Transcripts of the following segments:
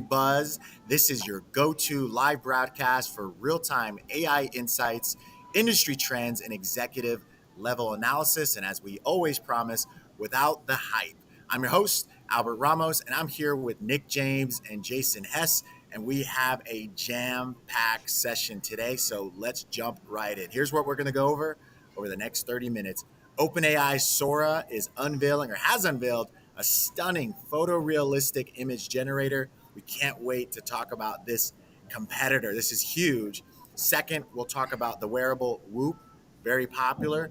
buzz. This is your go to live broadcast for real time AI insights, industry trends, and executive level analysis. And as we always promise, without the hype. I'm your host, Albert Ramos, and I'm here with Nick James and Jason Hess. And we have a jam packed session today. So let's jump right in. Here's what we're going to go over the next 30 minutes. OpenAI Sora is unveiling or has unveiled a stunning photorealistic image generator. We can't wait to talk about this competitor. This is huge. Second, we'll talk about the wearable Whoop, very popular,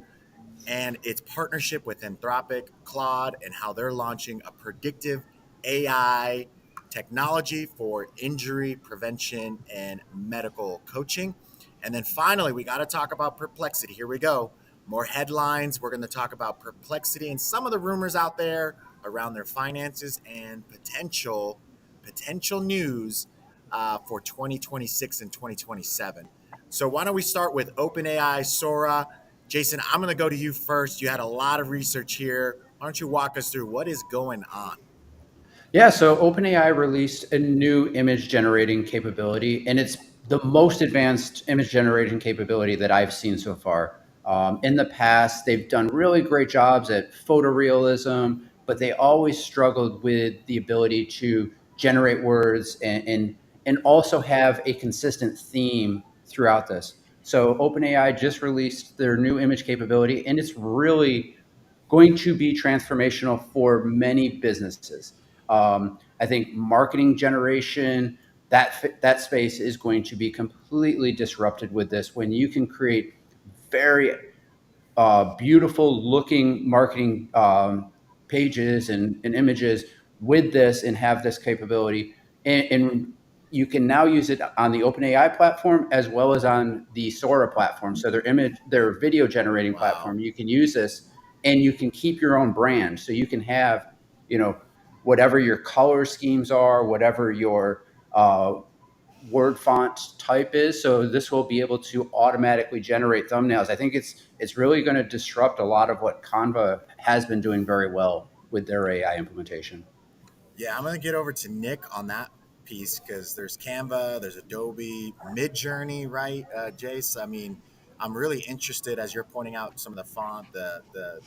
and its partnership with Anthropic Claude and how they're launching a predictive AI technology for injury prevention and medical coaching. And then finally, we got to talk about Perplexity. Here we go. More headlines. We're going to talk about Perplexity and some of the rumors out there around their finances and potential news for 2026 and 2027. So why don't we start with OpenAI Sora? Jason, I'm going to go to you first. You had a lot of research here. Why don't you walk us through what is going on? Yeah, so OpenAI released a new image generating capability, and it's the most advanced image generating capability that I've seen so far. In the past, they've done really great jobs at photorealism, but they always struggled with the ability to generate words and also have a consistent theme throughout this. So OpenAI just released their new image capability, and it's really going to be transformational for many businesses. I think marketing generation, that space is going to be completely disrupted with this. When you can create very beautiful looking marketing pages and images with this and have this capability, and you can now use it on the OpenAI platform as well as on the Sora platform. So their video generating platform, you can use this and you can keep your own brand. So you can have, whatever your color schemes are, whatever your word font type is. So this will be able to automatically generate thumbnails. I think it's really going to disrupt a lot of what Canva has been doing very well with their AI implementation. Yeah, I'm going to get over to Nick on that piece because there's Canva, there's Adobe, Midjourney, right, Jace? I mean, I'm really interested as you're pointing out some of the font, the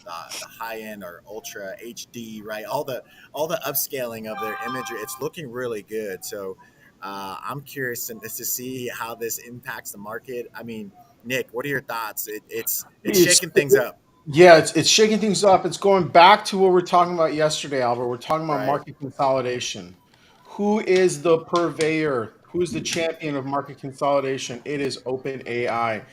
high end or ultra HD, right? All the upscaling of their imagery. It's looking really good. So I'm curious to see how this impacts the market. I mean, Nick, what are your thoughts? It's It's shaking things up, yeah, it's shaking things up. It's going back to what we were talking about yesterday, Albert. We're talking about right? market consolidation. Who is the purveyor? Who's the champion of market consolidation? It is OpenAI.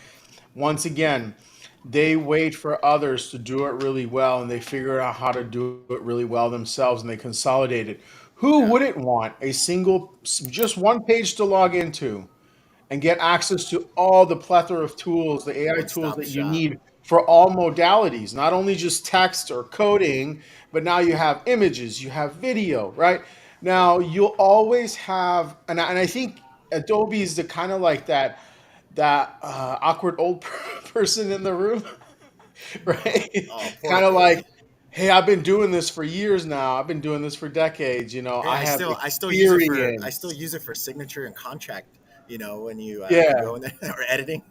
Once again, they wait for others to do it really well and they figure out how to do it really well themselves and they consolidate it. Who Yeah, wouldn't want a single, just one page to log into and get access to all the plethora of tools, the AI one tools stop that you shop. need for all modalities, not only just text or coding, but now you have images, you have video, right? Now you'll always have, and I think Adobe is the kind of like that awkward old person in the room, right? Oh, poor Kind of like, Adobe. hey, I've been doing this for years now. I've been doing this for decades. Hey, I have I still use it for experience. signature and contract. When you Yeah, go in there or editing.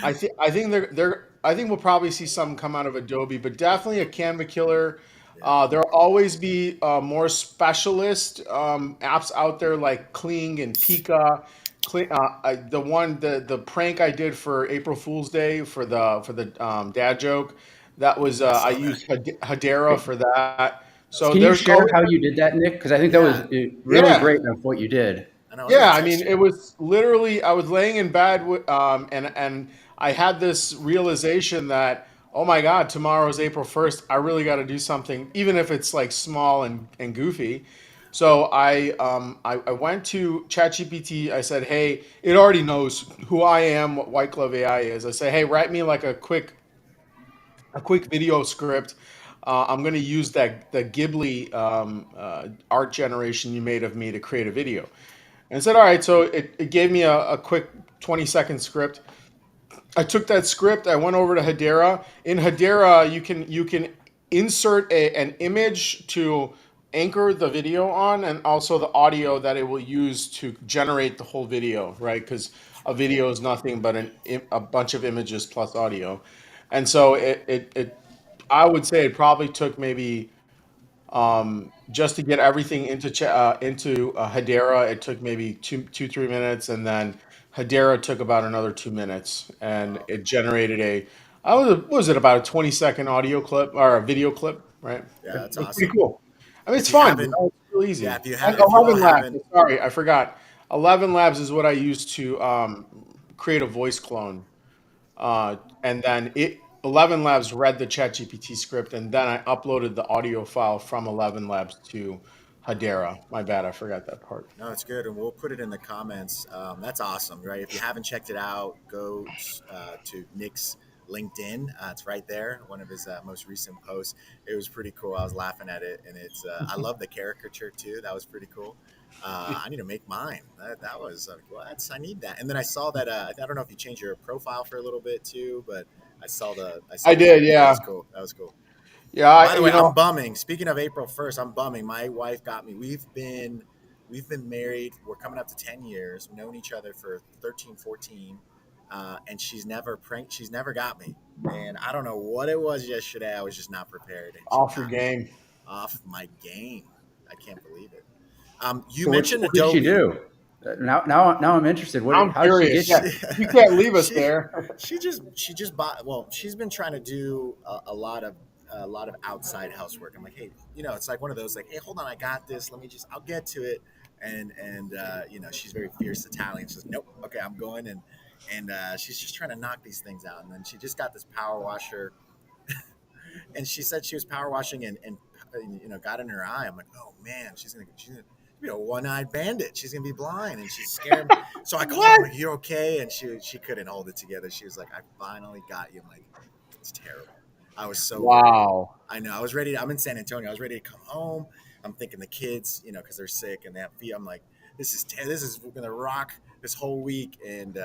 I think I think we'll probably see something come out of Adobe, but definitely a Canva killer. Yeah. There'll always be more specialist apps out there like Kling and Pika. The prank I did for April Fool's Day for the dad joke, that was I I saw that. used Hedera for that. That's So Can you cool. there's share always how you did that, Nick? Because I think that was Yeah, really yeah. great of what you did. I know. I was gonna Yeah, I text mean, you. it was literally I was laying in bed and I had this realization that oh my God, tomorrow's April 1st. I really got to do something, even if it's like small and goofy. So I went to ChatGPT. I said, hey, it already knows who I am, what White Glove AI is. I say, hey, write me like a quick video script. I'm going to use that the Ghibli art generation you made of me to create a video. And I said, all right. So it gave me a quick 20-second script. I took that script. I went over to Hedera. In Hedera, you can insert an image to anchor the video on, and also the audio that it will use to generate the whole video, right? Because a video is nothing but a bunch of images plus audio. And so I would say it probably took maybe just to get everything into Hedera, it took maybe 3 minutes, and then Hedera took about another 2 minutes, and Wow. it generated what was it, about a 20-second audio clip or a video clip, right? Yeah, It that's was pretty awesome. cool. I mean, If it's you fun, haven't, it's real yeah, easy. And if you all 11 Labs, haven't, sorry, I forgot. 11 Labs is what I used to create a voice clone. And then 11 Labs read the ChatGPT script, and then I uploaded the audio file from 11 Labs to Hedera. My bad, I forgot that part. no, it's good, and we'll put it in the comments. That's awesome, right? If you haven't checked it out, go to Nick's LinkedIn. It's right there. One of his most recent posts. It was pretty cool. I was laughing at it, and it's. I love the caricature too. That was pretty cool. I need to make mine. That was what I need that. And then I saw that. I don't know if you changed your profile for a little bit too, but I I saw that. did, That yeah. was cool. That was cool. Yeah, By the way, I'm bumming. Speaking of April 1st, I'm bumming. My wife got me. We've been married. We're coming up to 10 years. We've known each other for 13, 14. And she's never got me. And I don't know what it was yesterday. I was just not prepared, and she off your got me game. off my game. I can't believe it. You So mentioned what did she Adobe. do? Now I'm interested. I'm How did she curious. get Yeah, you? she you can't leave us she there. she just bought. Well, she's been trying to do a lot of outside housework. I'm like, hey, it's like one of those, like, hey, hold on, I got this, I'll get to it. And she's very fierce Italian. She's nope, okay, I'm going. And she's just trying to knock these things out. And then she just got this power washer, and she said she was power washing, and got in her eye. I'm like, oh man, she's gonna be a one-eyed bandit. She's gonna be blind, and she's scaring me. So I called her. I'm What? like, you're okay? And she couldn't hold it together. She was like, I finally got you. I'm like, it's terrible. I was so worried. Wow. I know. I was ready. I'm in San Antonio. I was ready to come home. I'm thinking the kids, because they're sick and they have fever. I'm like, this is gonna rock this whole week. And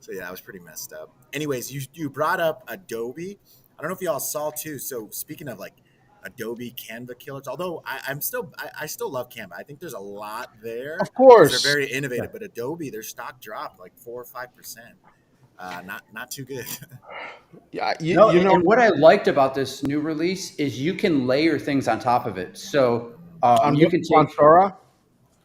so yeah, I was pretty messed up. Anyways, you brought up Adobe. I don't know if y'all saw too. So speaking of like Adobe Canva killers, although I still love Canva. I think there's a lot there Of because they're course. very innovative. But Adobe, their stock dropped like 4 or 5%. Not too good. Yeah, No, you know, and what I liked about this new release is you can layer things on top of it. So you can on take Sora.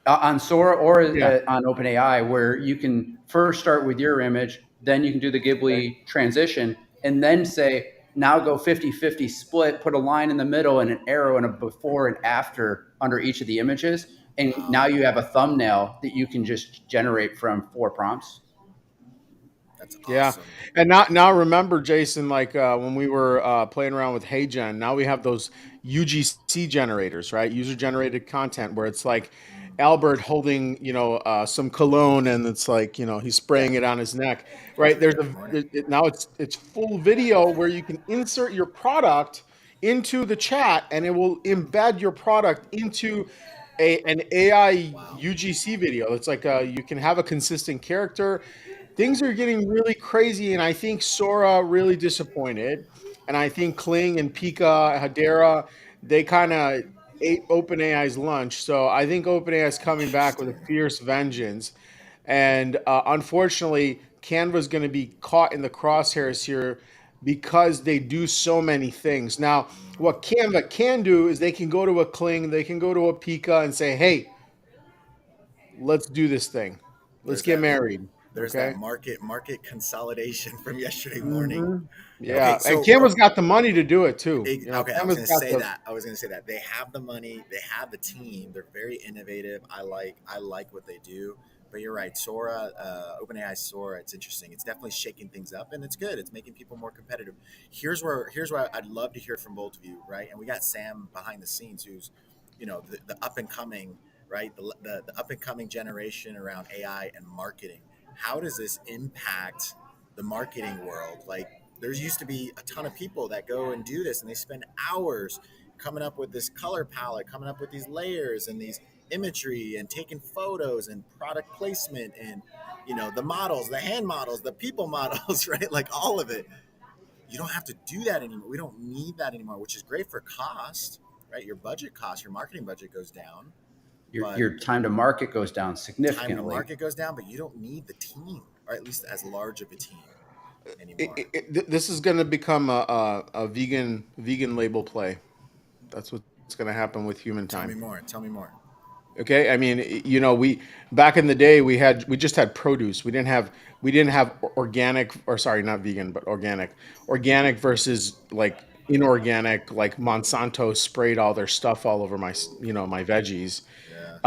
on Sora or Yeah. on OpenAI, where you can first start with your image, then you can do the Okay. Ghibli transition, and then say, now go 50-50 split, put a line in the middle and an arrow and a before and after under each of the images. And now Wow, you have a thumbnail that you can just generate from 4 prompts. that's Yeah, awesome. and now remember, Jason, like when we were playing around with HeyGen, now we have those UGC generators, right? User generated content, where it's like Albert holding, some cologne, and it's like, he's Yeah, spraying it on his neck, I right? do that every morning. Now it's full video where you can insert your product into the chat, and it will embed your product into an AI Wow. UGC video. It's like you can have a consistent character. Things are getting really crazy, and I think Sora really disappointed. And I think Kling and Pika, Hedera, they kind of ate OpenAI's lunch. So I think OpenAI is coming back with a Interesting. fierce vengeance. And unfortunately, Canva's going to be caught in the crosshairs here because they do so many things. Now, what Canva can do is they can go to a Kling, they can go to a Pika and say, hey, let's do this thing. Let's There's get that. married. There's that Okay. market consolidation from yesterday morning. Hmm. Okay, Yeah, and so Canva's got the money to do it too. Okay, I was Canva's going to got say the. that. They have the money, they have the team. They're very innovative. I like what they do. But you're right, Sora, OpenAI Sora. It's interesting. It's definitely shaking things up, and it's good. It's making people more competitive. Here's where I'd love to hear from both of you, right? And we got Sam behind the scenes, who's, the up and coming, right? The up and coming generation around AI and marketing. How does this impact the marketing world? Like, there used to be a ton of people that go and do this, and they spend hours coming up with this color palette, coming up with these layers and these imagery, and taking photos and product placement, and the models, the hand models, the people models, right? Like, all of it. You don't have to do that anymore. We don't need that anymore, which is great for cost, right? Your budget cost, your marketing budget goes down, but Your time to market goes down time to significantly. market goes down, but you don't need the team, or at least as large of a team anymore. This is going to become a vegan label play. That's what's going to happen with human Tell me time. more. Tell me more. Okay, I mean, we back in the day we just had produce. We didn't have organic, or sorry, not vegan, but organic versus like inorganic. Like Monsanto sprayed all their stuff all over my veggies. Yeah.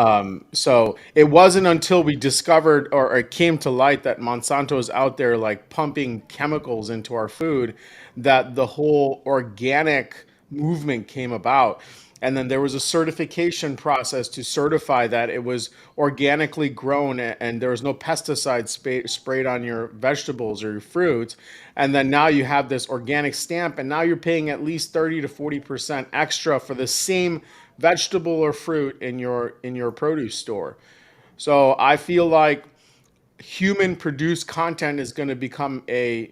So it wasn't until we discovered, or it came to light, that Monsanto is out there like pumping chemicals into our food, that the whole organic movement came about. And then there was a certification process to certify that it was organically grown and there was no pesticide sprayed on your vegetables or your fruits. And then now you have this organic stamp, and now you're paying at least 30 to 40% extra for the same vegetable or fruit in your produce store. So I feel like human produced content is going to become the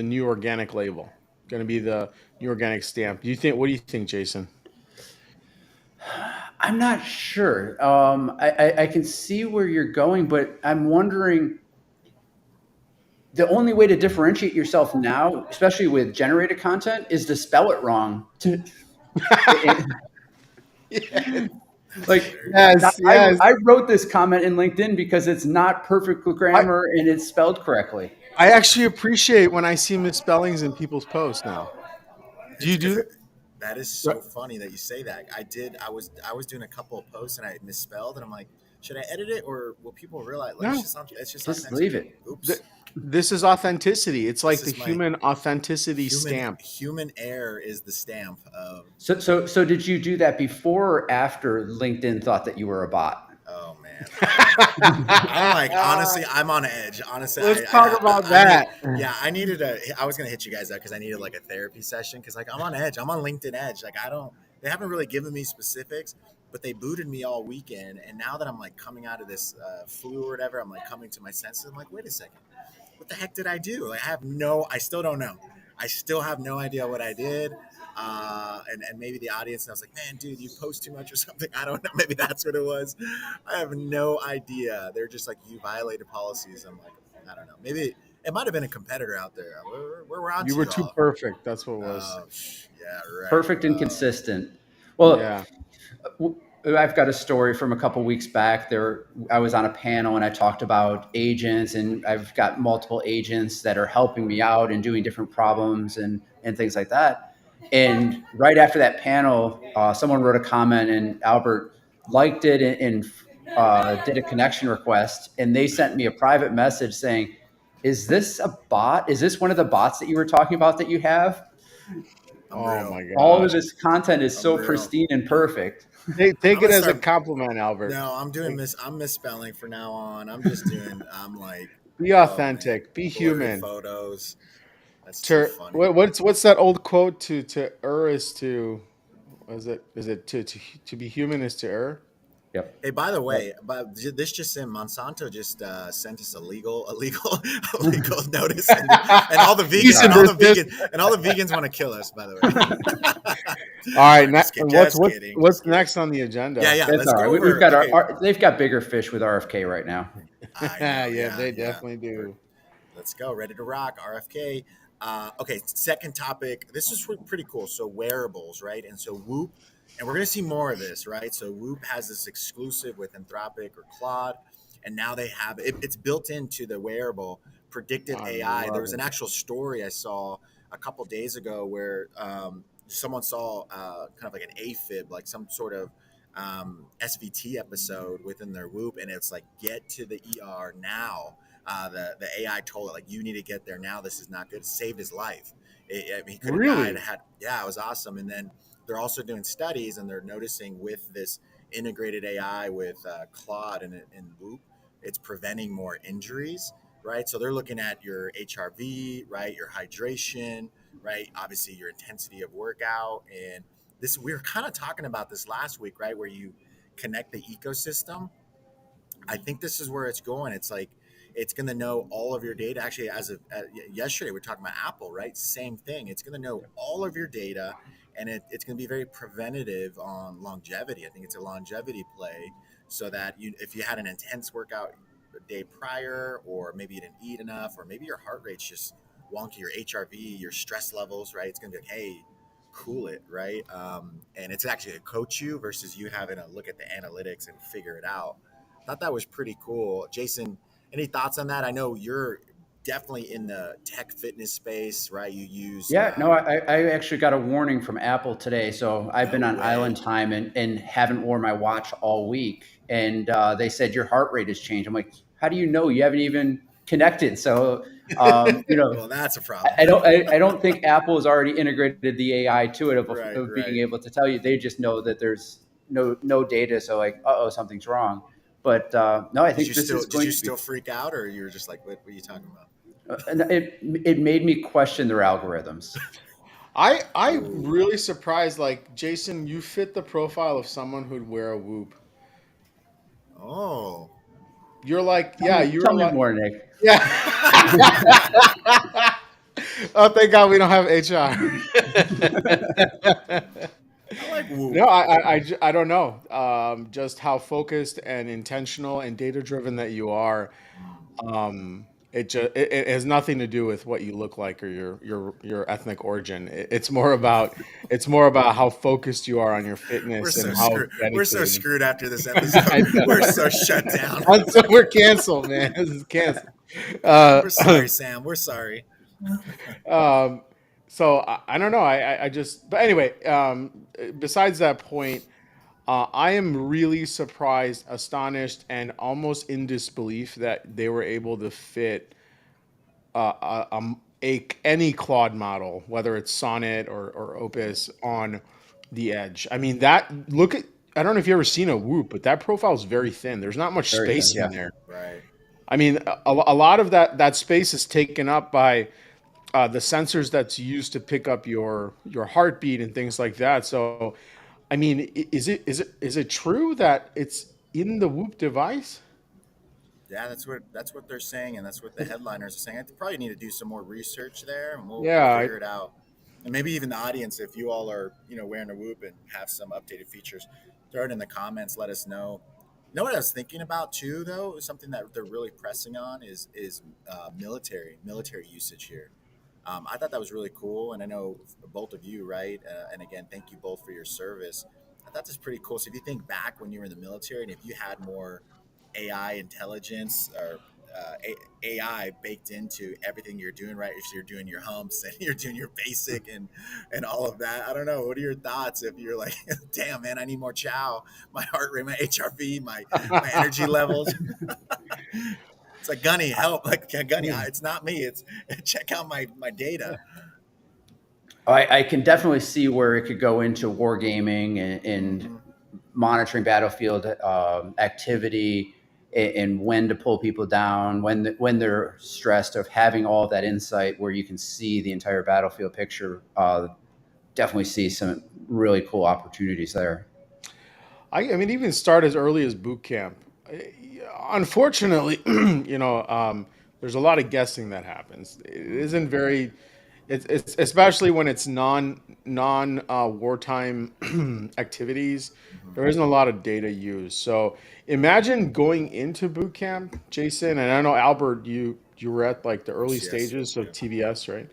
new organic label, going to be the new organic stamp. What do you think, Jason? I'm not sure. I can see where you're going, but I'm wondering, the only way to differentiate yourself now, especially with generated content, is to spell it wrong. That's Like, hilarious. Yes, yes. I wrote this comment in LinkedIn because it's not perfect I grammar and it's spelled correctly. I actually appreciate when I see misspellings in people's posts now. Do It's you because do that is that? so funny that you say that. I was doing a couple of posts and I misspelled, and I'm like, should I edit it or will people realize? Like, No. it's just Just authentic. leave it. Th- Oops. This is authenticity. It's This like the is my human authenticity human stamp. human error is the stamp of. So did you do that before or after LinkedIn thought that you were a bot? Oh man, I'm like, honestly, I'm on edge. Honestly, Let's talk about I need, that. yeah, I needed I was gonna hit you guys up because I needed like a therapy session because like I'm on edge. I'm on LinkedIn edge. Like I don't. They haven't really given me specifics, but they booted me all weekend. And now that I'm like coming out of this flu or whatever, I'm like coming to my senses. I'm like, wait a second, what the heck did I do? Like I still don't know. I still have no idea what I did. And maybe the audience, and I was like, man, dude, you post too much or something. I don't know. Maybe that's what it was. I have no idea. They're just like, you violated policies. I'm like, I don't know. Maybe it might have been a competitor out there. We're on You to were you too all. perfect. That's what it was. Yeah, right. Perfect and consistent. Well, Yeah. I've got a story from a couple weeks back. I was on a panel and I talked about agents, and I've got multiple agents that are helping me out and doing different problems and things like that. And right after that panel, someone wrote a comment, and Albert liked it and did a connection request, and they sent me a private message saying, "Is this a bot? Is this one of the bots that you were talking about that you have?" Oh Unreal. my All of gosh. this content is so Unreal. pristine and perfect. Take I'm it gonna as a start. compliment, Albert. No, I'm misspelling from now on. I'm like, Be oh man, authentic. Be blurry human. photos. That's too To funny. what's that old quote? To err is to, is it to be human is to err? Yep. Hey, by the Yep. way, but this just in, Monsanto just sent us a legal notice, and all the Cease vegans and desist. and all the vegans want to kill us. By the way, All no, right. I'm just kidding. What's Just what's kidding. Just what's kidding. next on the Yeah, agenda? yeah. It's Let's all right. go We've over. got Okay, they've got bigger fish with RFK right now. I know. Yeah, Yeah, they yeah. definitely do. Let's go. Ready to rock. RFK. Okay, second topic. This is pretty cool. So wearables, right? And so Whoop, and we're gonna see more of this, right? So Whoop has this exclusive with Anthropic or Claude, and now they have it's built into the wearable predictive I AI. There love was an it. actual story I saw a couple days ago where someone saw kind of like an AFib, like some sort of SVT episode within their Whoop, and it's like get to the ER now. The AI told it like you need to get there now. This is not good. It saved his life. I mean, he could have died. Really? Yeah, it was awesome. And then they're also doing studies, and they're noticing with this integrated AI with Claude and Loop, it's preventing more injuries. Right, so they're looking at your HRV, right, your hydration, right, obviously your intensity of workout, and this we were kind of talking about this last week, right, where you connect the ecosystem. I think this is where it's going. It's like it's going to know all of your data. Actually, as of yesterday, we are talking about Apple, right? Same thing. It's going to know all of your data, and it's going to be very preventative on longevity. I think it's a longevity play, so that if you had an intense workout the day prior, or maybe you didn't eat enough, or maybe your heart rate's just wonky, your HRV, your stress levels, right? It's going to be like, hey, cool it, right? And it's actually a coach you versus you having to look at the analytics and figure it out. I thought that was pretty cool. Jason, any thoughts on that? I know you're definitely in the tech fitness space, right? You use Yeah, no, I actually got a warning from Apple today. So I've no been on island way. time and haven't worn my watch all week. And they said your heart rate has changed. I'm like, how do you know? You haven't even connected. So, Well, that's a problem. I don't think Apple has already integrated the AI to it Right, of being right. able to tell you. They just know that there's no data. So like, uh-oh, something's wrong. But no, I think this is Did going you to be. still freak out, or you were just like, what are you talking about? And it made me question their algorithms. I'm Ooh. really surprised. Like Jason, you fit the profile of someone who'd wear a Whoop. Oh. You're like, yeah, Tell you're me like, more, Nick. yeah. Oh, thank God we don't have HR. I like No, Whoop. I don't know. Just how focused and intentional and data driven that you are. It has nothing to do with what you look like or your ethnic origin. It's more about how focused you are on your We're fitness and so how screwed. We're so dedicated. screwed after this episode. I know. We're so shut down. So we're canceled, man. This is canceled. Uh, We're sorry, Sam. We're sorry. um, so I don't know. I just, but anyway. Besides that point, I am really surprised, astonished, and almost in disbelief that they were able to fit any Claude model, whether it's Sonnet or Opus, on the edge. I mean, that look at. I don't know if you've ever seen a Whoop, but that profile is very thin. There's not much Very thin, space in yeah. there. Right. I mean, a lot of that space is taken up by the sensors that's used to pick up your heartbeat and things like that. So, I mean, is it true that it's in the Whoop device? Yeah, that's what they're saying, and that's what the headliners are saying. I probably need to do some more research there, and we'll Yeah, figure it out. And maybe even the audience, if you all are wearing a Whoop and have some updated features, throw it in the comments. Let us know. You know what I was thinking about too, though, is something that they're really pressing on is military usage here. I thought that was really cool, and I know both of you, right? And again, thank you both for your service. I thought this was pretty cool. So if you think back when you were in the military, and if you had more AI intelligence or AI baked into everything you're doing, right? If you're doing your humps and you're doing your basic and all of that, I don't know. What are your thoughts if you're like, damn man, I need more chow, my heart rate, my HRV, my energy levels. It's like Gunny, help! Like Gunny, it's not me. It's check out my data. I can definitely see where it could go into wargaming and Mm-hmm. monitoring battlefield activity and when to pull people down when they're stressed. Of having all of that insight where you can see the entire battlefield picture, definitely see some really cool opportunities there. I mean, even start as early as boot camp. Unfortunately, there's a lot of guessing that happens. It isn't very. It's especially when it's non wartime activities. There isn't a lot of data used. So imagine going into boot camp, Jason, and I know Albert, you were at like the early Yes. stages Yeah. of TBS, right?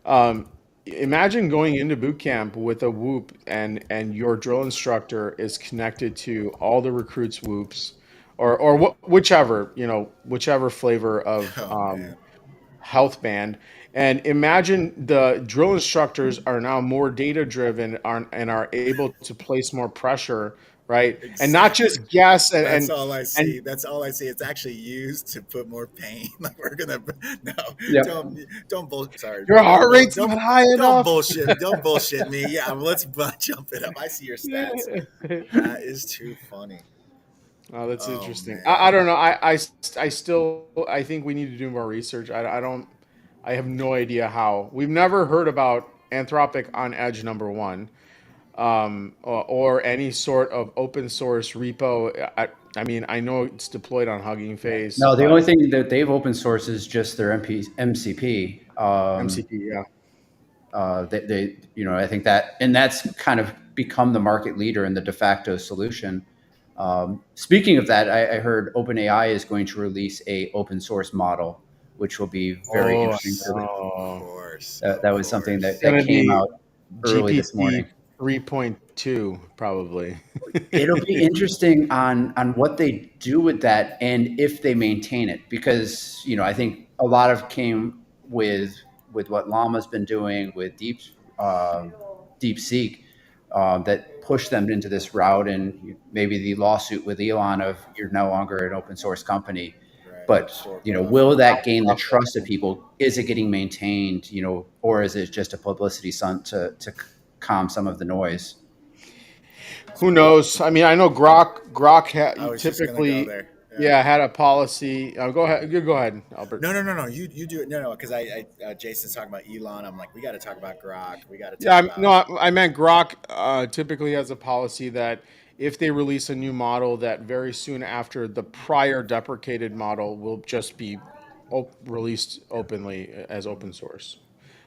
Um, Imagine going into boot camp with a Whoop, and your drill instructor is connected to all the recruits' Whoops, or whichever whichever flavor of Oh man. health band. And imagine the drill instructors are now more data driven and are able to place more pressure, right? And not Exactly. just guess That's all I and see. That's all I see. It's actually used to put more pain. Like we're gonna no, Yep. don't bull. Sorry, your heart don't bull. rate's not high Don't enough. bullshit. Don't bullshit me. Yeah, let's jump it up. I see your stats. That is too funny. Oh, that's Oh interesting. I man. don't know. I still I think we need to do more research. I don't. I have no idea how. We've never heard about Anthropic on Edge number one, or any sort of open source repo. I mean, I know it's deployed on Hugging Yeah. Face, No, the but only thing that they've open source is just their MCP. MCP, yeah. I think that, and that's kind of become the market leader and the de facto solution. Speaking of that, I heard OpenAI is going to release a open source model, which will be very Oh, I interesting. Of know. course, That of was something It's that, course. that gonna came be out early this GPT morning. 3.2 probably. It'll be interesting on what they do with that and if they maintain it, because I think a lot of came with what Llama's been doing with DeepSeek, that pushed them into this route, and maybe the lawsuit with Elon of you're no longer an open source company. Right, But for will profit. that gain the trust of people? Is it getting maintained? Or is it just a publicity stunt to calm some of the noise? Who knows? I mean, I know Grok I was just gonna go typically, there. Yeah. yeah, had a policy. Go ahead. You go ahead, Albert. No, no, no, no. You do it. No, no, because Jason's talking about Elon. I'm like, we got to talk about Grok. We got to Yeah, talk no, about. I meant Grok typically has a policy that if they release a new model, that very soon after the prior deprecated model will just be released openly as open source.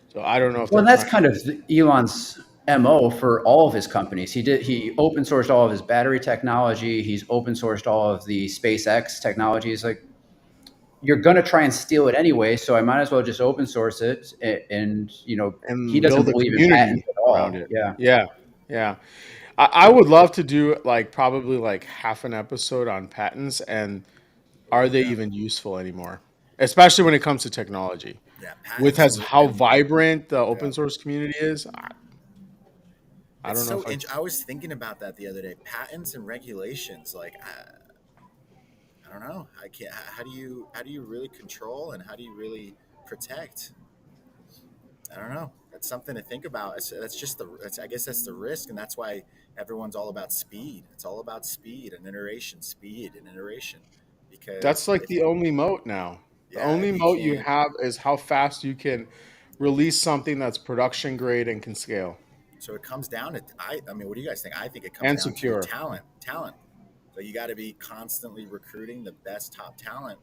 So I don't know if Well, they're and that's trying. kind of Elon's MO for all of his companies. He open sourced all of his battery technology. He's open sourced all of the SpaceX technologies. Like, you're going to try and steal it anyway, so I might as well just open source it. And he And doesn't build a believe in community patents at around all. it. Yeah. Yeah, yeah. I would love to do like probably like half an episode on patents and are they Yeah, even useful anymore? Especially when it comes to technology. yeah, With patents as and how vibrant the yeah. open source community is, I It's don't know so. if I. I was thinking about that the other day. Patents and regulations. Like, I don't know. I can't. How do you really control and how do you really protect? I don't know. That's something to think about. That's just the. I guess that's the risk, and that's why everyone's all about speed. It's all about speed and iteration, That's because like if the only moat now. The yeah, only if you moat you can't. have is how fast you can release something that's production grade and can scale So it comes down to. I mean, what do you guys think? I think it comes and down to secure. talent. So you got to be constantly recruiting the best top talent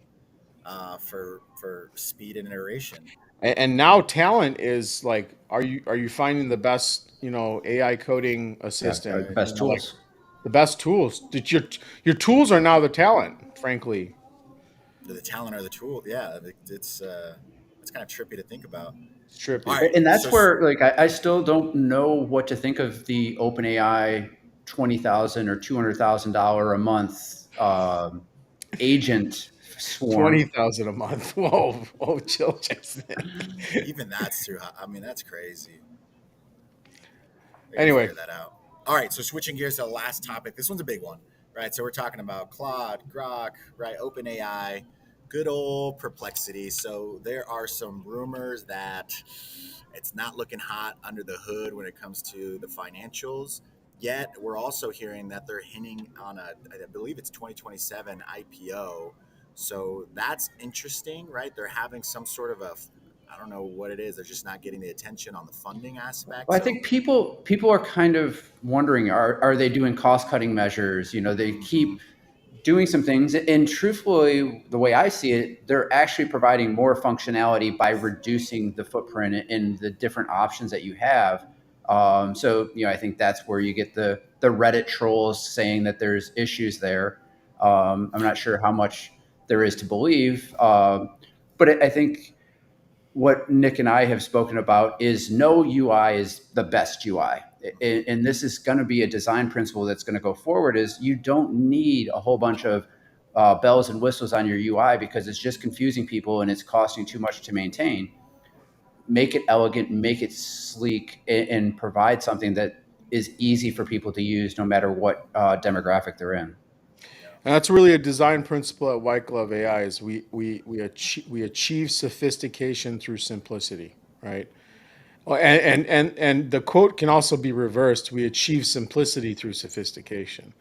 for speed and iteration. And now talent is like, are you finding the best AI coding Yeah. assistant? The Right. best Like tools. the best tools. That your tools are now the talent. Frankly, The talent or the tool. Yeah, it's kind of trippy to think about. it's All trippy. right, And so that's where, like, I still don't know what to think of the OpenAI 20,000 or $200,000 a month agent swarm. 20,000 a month. Whoa, whoa, chill, Jason. even that's too high. I mean, that's crazy. They got to Anyway, figure that out. All right, so switching gears to the last topic. This one's a big one, right? So we're talking about Claude, Groq, right? OpenAI, good old Perplexity. So there are some rumors that it's not looking hot under the hood when it comes to the financials. Yet we're also hearing that they're hinting on I believe it's 2027 IPO. So that's interesting, right? They're having some sort of a, I don't know what it is. They're just not getting the attention on the funding aspect. Well, I So think people are kind of wondering, are they doing cost cutting measures? They keep doing some things, and truthfully, the way I see it, they're actually providing more functionality by reducing the footprint and the different options that you have. So I think that's where you get the Reddit trolls saying that there's issues there. I'm not sure how much there is to believe, but I think what Nick and I have spoken about is no UI is the best UI. And this is going to be a design principle that's going to go forward is you don't need a whole bunch of bells and whistles on your UI because it's just confusing people and it's costing too much to maintain. Make it elegant, make it sleek, and provide something that is easy for people to use no matter what demographic they're in. yeah. and that's really a design principle at White Glove AI is we achieve sophistication through simplicity, right? Well, and the quote can also be reversed. We achieve simplicity through sophistication.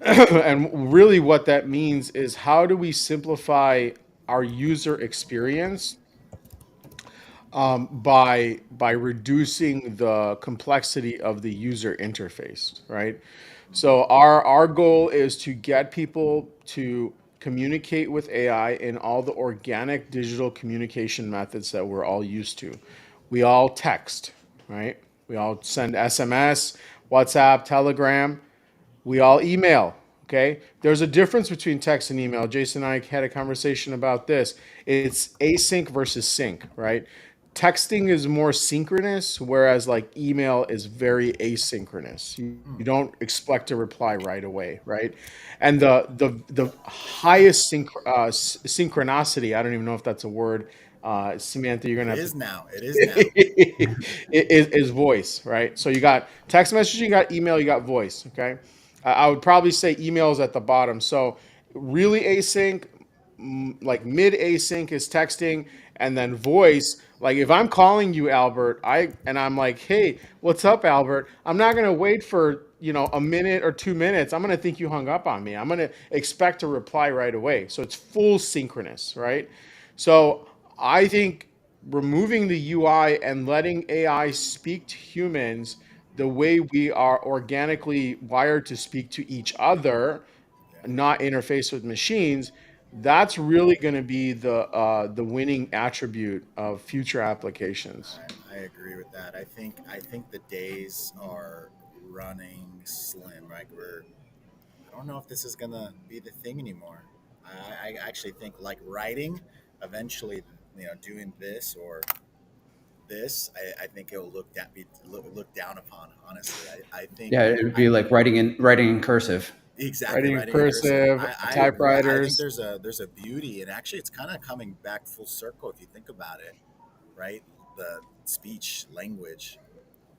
And really what that means is how do we simplify our user experience by reducing the complexity of the user interface, right? So our goal is to get people to communicate with AI in all the organic digital communication methods that we're all used to, We all text, right? We all send SMS, WhatsApp, Telegram. We all email. Okay. There's a difference between text and email. Jason and I had a conversation about this. It's async versus sync, right? Texting is more synchronous, whereas like email is very asynchronous. You don't expect a reply right away, right? And the highest synchronicity, I don't even know if that's a word. Samantha, you're It gonna have to is now. It is now. is voice, right? So you got text messaging, you got email, you got voice. Okay, I would probably say emails at the bottom. So really async, like mid async is texting, and then voice. Like if I'm calling you Albert, I'm like, hey, what's up, Albert? I'm not gonna wait for a minute or 2 minutes. I'm gonna think you hung up on me. I'm gonna expect a reply right away. So it's full synchronous, right? So I think removing the UI and letting AI speak to humans the way we are organically wired to speak to each other, Yeah. not interface with machines, that's really going to be the winning attribute of future applications. I agree with that. I think the days are running slim. Like I don't know if this is gonna be the thing anymore. I actually think like writing, eventually, doing this or this, I think it'll look down upon. Honestly, I think Yeah, it would I, be like writing in cursive. exactly Writing in writing in cursive. cursive, I think typewriters. there's a beauty, and actually, it's kind of coming back full circle if you think about it, right? The speech language,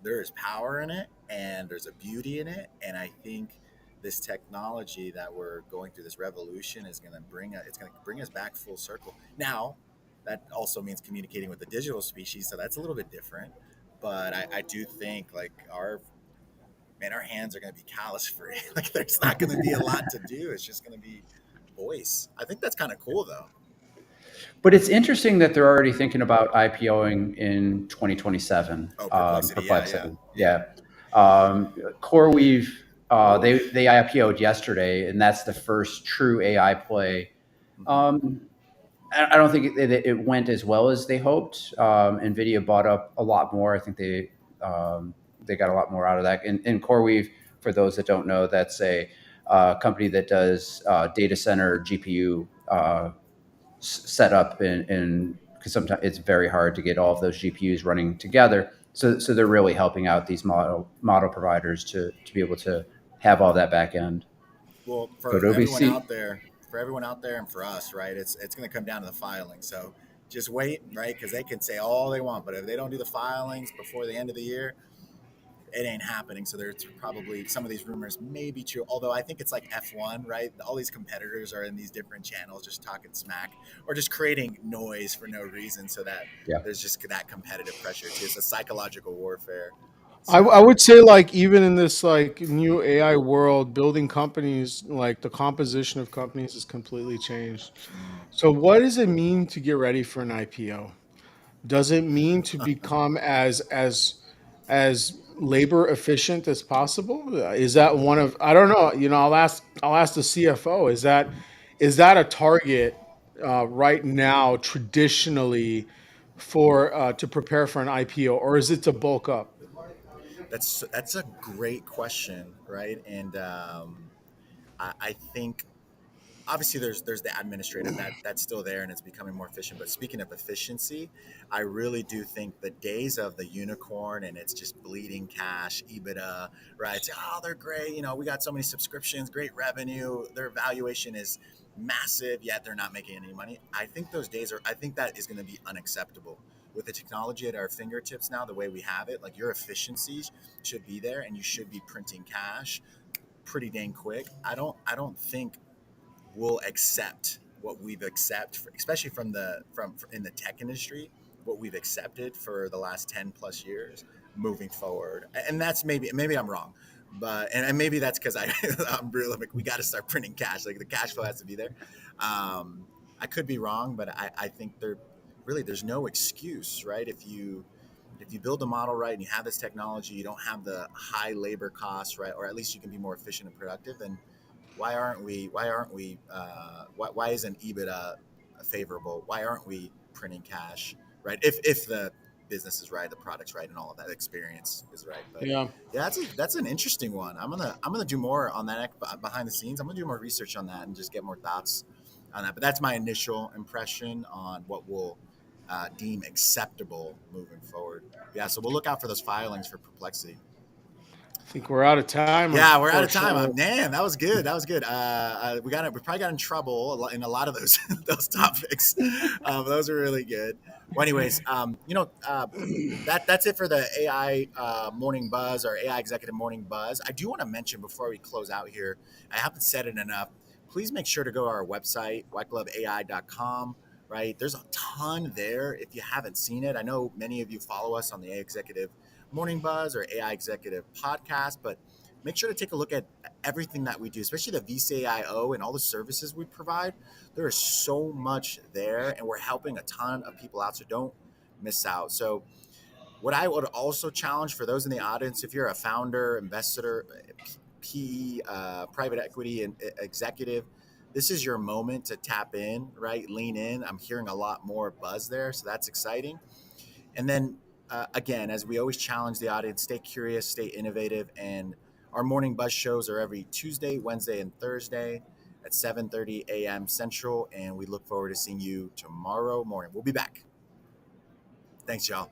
there is power in it and there's a beauty in it, and I think this technology that we're going through, this revolution, is going to bring us back full circle. Now that also means communicating with the digital species, so that's a little bit different, but I do think like our hands are going to be callus free. Like there's not going to be a lot to do, it's just going to be voice. I think that's kind of cool though. But it's interesting that they're already thinking about IPOing in 2027. Oh, perplexity, yeah, yeah, Perplexity, yeah. yeah. CoreWeave, they IPO'd yesterday, and that's the first true AI play. Hmm. Um, I don't think it went as well as they hoped. Nvidia bought up a lot more. I think they got a lot more out of that. And CoreWeave, for those that don't know, that's a company that does data center GPU set up in because sometimes it's very hard to get all of those GPUs running together. So they're really helping out these model providers to be able to have all that back end. Well, Adobe C. for everyone out there, and for us, right? It's going to come down to the filing. So just wait, right? Because they can say all they want, but if they don't do the filings before the end of the year, it ain't happening. So there's probably some of these rumors may be true. Although I think it's like F1, right? All these competitors are in these different channels, just talking smack or just creating noise for no reason, so that Yeah. there's just that competitive pressure too. It's a psychological warfare. I So would say like even in this like new AI world, building companies, like the composition of companies has completely changed. mm, So what does it mean to get ready for an IPO? Does it mean to become as labor efficient as possible? Is that one of, I don't know. I'll ask the CFO. Is that a target right now traditionally for to prepare for an IPO, or is it to bulk up? that's a great question, right? And I think obviously there's the administrative that's still there and it's becoming more efficient. But speaking of efficiency, I really do think the days of the unicorn and it's just bleeding cash, EBITDA, right? It's, oh, they're great. We got so many subscriptions, great revenue. Their valuation is massive, yet they're not making any money. I think that is going to be unacceptable. With the technology at our fingertips now, the way we have it, like your efficiencies should be there and you should be printing cash pretty dang quick. I don't think will accept what we've accepted, especially from in the tech industry, what we've accepted for the last 10 plus years moving forward. And that's maybe I'm wrong, but and maybe that's because I'm really like we got to start printing cash. Like the cash flow has to be there. I could be wrong, but I think there's no excuse, right? If you build the model right and you have this technology, you don't have the high labor costs, right? Or at least you can be more efficient and productive. And why isn't EBITDA favorable? Why aren't we printing cash, right? If the business is right, the product's right, and all of that experience is right. But Yeah. yeah, that's an interesting one. I'm gonna do more on that behind the scenes. I'm gonna do more research on that and just get more thoughts on that. But that's my initial impression on what will deem acceptable moving forward. Yeah, so we'll look out for those filings for Perplexity. I think we're out of time, Yeah, we're out of time. unfortunately. Man, that was good. That was good. We probably got in trouble in a lot of those those topics. Those are really good. Well, anyways, that's it for the AI morning buzz or AI executive morning buzz. I do want to mention before we close out here, I haven't said it enough. Please make sure to go to our website, whitegloveai.com. Right, there's a ton there. If you haven't seen it, I know many of you follow us on the AI Executive Morning Buzz or AI Executive Podcast, but make sure to take a look at everything that we do, especially the VCAIO and all the services we provide. There is so much there, and we're helping a ton of people out. So don't miss out. So, what I would also challenge for those in the audience, if you're a founder, investor, PE, private equity, and executive, this is your moment to tap in, right? Lean in. I'm hearing a lot more buzz there, so that's exciting. And then again, as we always challenge the audience, stay curious, stay innovative, and our morning buzz shows are every Tuesday, Wednesday, and Thursday at 7:30 a.m. Central, and we look forward to seeing you tomorrow morning. We'll be back. Thanks, y'all.